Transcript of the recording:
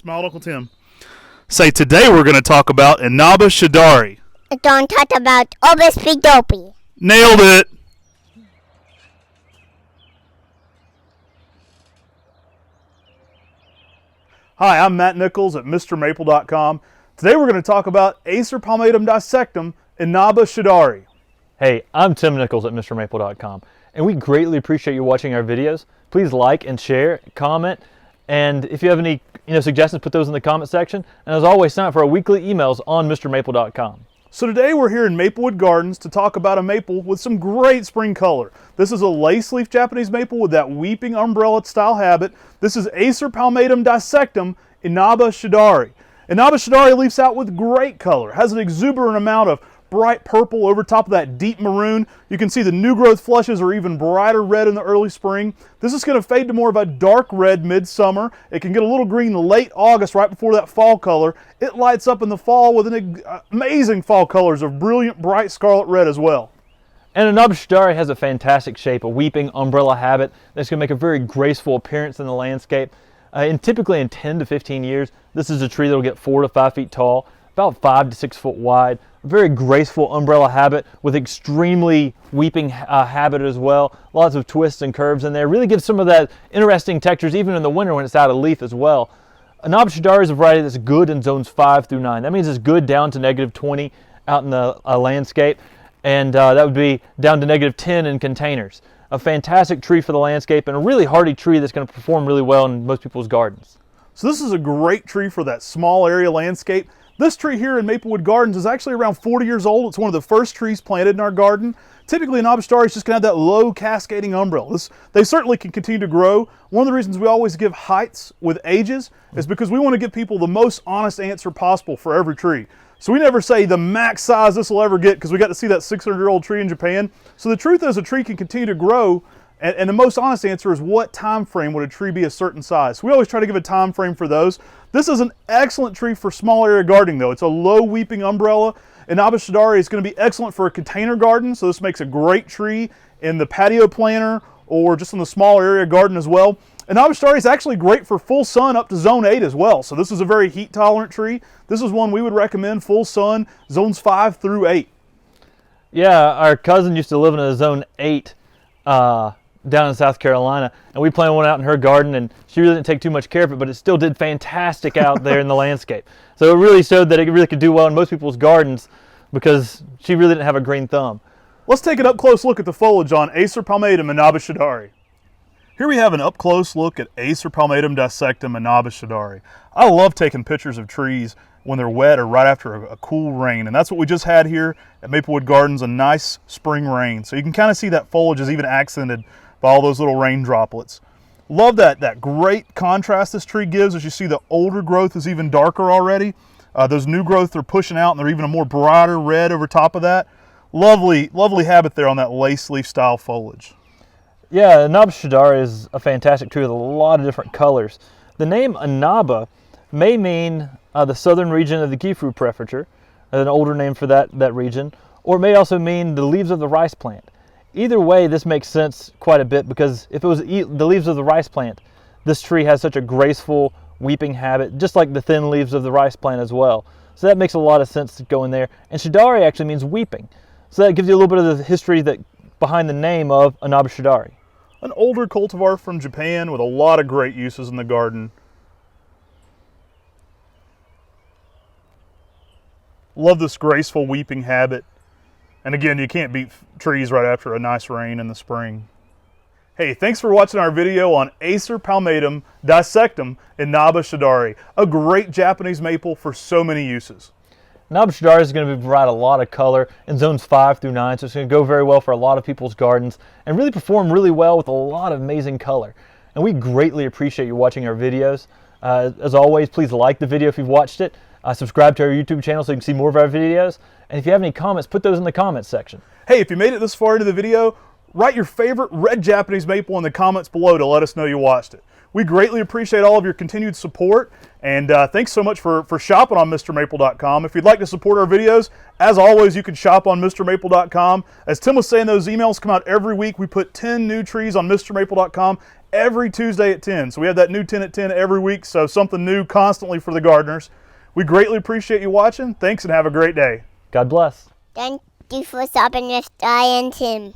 Smile, Uncle Tim. Say, today we're going to talk about Inaba Shidare. Don't talk about obesity dopey. Nailed it! Hi, I'm Matt Nichols at MrMaple.com. Today we're going to talk about Acer Palmatum Inaba Shidare. Hey, I'm Tim Nichols at MrMaple.com, and we greatly appreciate you watching our videos. Please like and share, comment, and if you have any suggestions, put those in the comment section. And as always, sign up for our weekly emails on MrMaple.com. So today we're here in Maplewood Gardens to talk about a maple with some great spring color. This is a lace leaf Japanese maple with that weeping umbrella style habit. This is Acer Palmatum Inaba Shidare. Inaba Shidare leaves out with great color, has an exuberant amount of bright purple over top of that deep maroon. You can see the new growth flushes are even brighter red in the early spring. This is going to fade to more of a dark red midsummer. It can get a little green late August, right before that fall color. It lights up in the fall with an amazing fall colors of brilliant bright scarlet red as well. And Inaba Shidare has a fantastic shape, a weeping umbrella habit that's going to make a very graceful appearance in the landscape. Typically in 10 to 15 years, this is a tree that will get 4 to 5 feet tall, about 5 to 6 foot wide. A very graceful umbrella habit with extremely weeping habit as well. Lots of twists and curves in there. Really gives some of that interesting textures even in the winter when it's out of leaf as well. Inaba Shidare is a variety that's good in zones 5 through 9. That means it's good down to -20 out in the landscape, and that would be down to -10 in containers. A fantastic tree for the landscape and a really hardy tree that's going to perform really well in most people's gardens. So this is a great tree for that small area landscape. This tree here in Maplewood Gardens is actually around 40 years old. It's one of the first trees planted in our garden. Typically, Inaba Shidare is just going to have that low cascading umbrella. They certainly can continue to grow. One of the reasons we always give heights with ages is because we want to give people the most honest answer possible for every tree. So we never say the max size this will ever get because we got to see that 600-year-old tree in Japan. So the truth is a tree can continue to grow, and the most honest answer is what time frame would a tree be a certain size. So we always try to give a time frame for those. This is an excellent tree for small area gardening though. It's a low weeping umbrella. Inaba Shidare is going to be excellent for a container garden, so this makes a great tree in the patio planter or just in the small area garden as well. Inaba Shidare is actually great for full sun up to zone 8 as well. So this is a very heat tolerant tree. This is one we would recommend full sun, zones 5 through 8. Yeah, our cousin used to live in a zone 8 down in South Carolina, and we planted one out in her garden, and she really didn't take too much care of it, but it still did fantastic out there in the landscape. So it really showed that it really could do well in most people's gardens because she really didn't have a green thumb. Let's take an up-close look at the foliage on Acer Palmatum Inaba Shidare. Here we have an up-close look at Acer Palmatum Inaba Shidare. I love taking pictures of trees when they're wet or right after a cool rain, and that's what we just had here at Maplewood Gardens, a nice spring rain. So you can kind of see that foliage is even accented by all those little rain droplets. Love that great contrast this tree gives. As you see, the older growth is even darker already. Those new growth are pushing out, and they're even a more brighter red over top of that. Lovely habit there on that lace leaf style foliage. Yeah, Inaba Shidare is a fantastic tree with a lot of different colors. The name Inaba may mean the southern region of the Gifu prefecture, an older name for that region, or it may also mean the leaves of the rice plant. Either way, this makes sense quite a bit because if it was the leaves of the rice plant, this tree has such a graceful weeping habit, just like the thin leaves of the rice plant as well. So that makes a lot of sense to go in there. And Shidare actually means weeping. So that gives you a little bit of the history behind the name of Inaba Shidare. An older cultivar from Japan with a lot of great uses in the garden. Love this graceful weeping habit. And again, you can't beat trees right after a nice rain in the spring. Hey, thanks for watching our video on Acer Palmatum Inaba Shidare, a great Japanese maple for so many uses. Inaba Shidare is going to provide a lot of color in zones 5 through 9, so it's going to go very well for a lot of people's gardens and really perform really well with a lot of amazing color. And we greatly appreciate you watching our videos. As always, please like the video if you've watched it. Subscribe to our YouTube channel so you can see more of our videos. And if you have any comments, put those in the comments section. Hey, if you made it this far into the video, write your favorite red Japanese maple in the comments below to let us know you watched it. We greatly appreciate all of your continued support, and thanks so much for shopping on MrMaple.com. If you'd like to support our videos, as always, you can shop on MrMaple.com. As Tim was saying, those emails come out every week. We put 10 new trees on MrMaple.com every Tuesday at 10. So we have that new 10 at 10 every week, so something new constantly for the gardeners. We greatly appreciate you watching. Thanks and have a great day. God bless. Thank you for stopping with Di and Tim.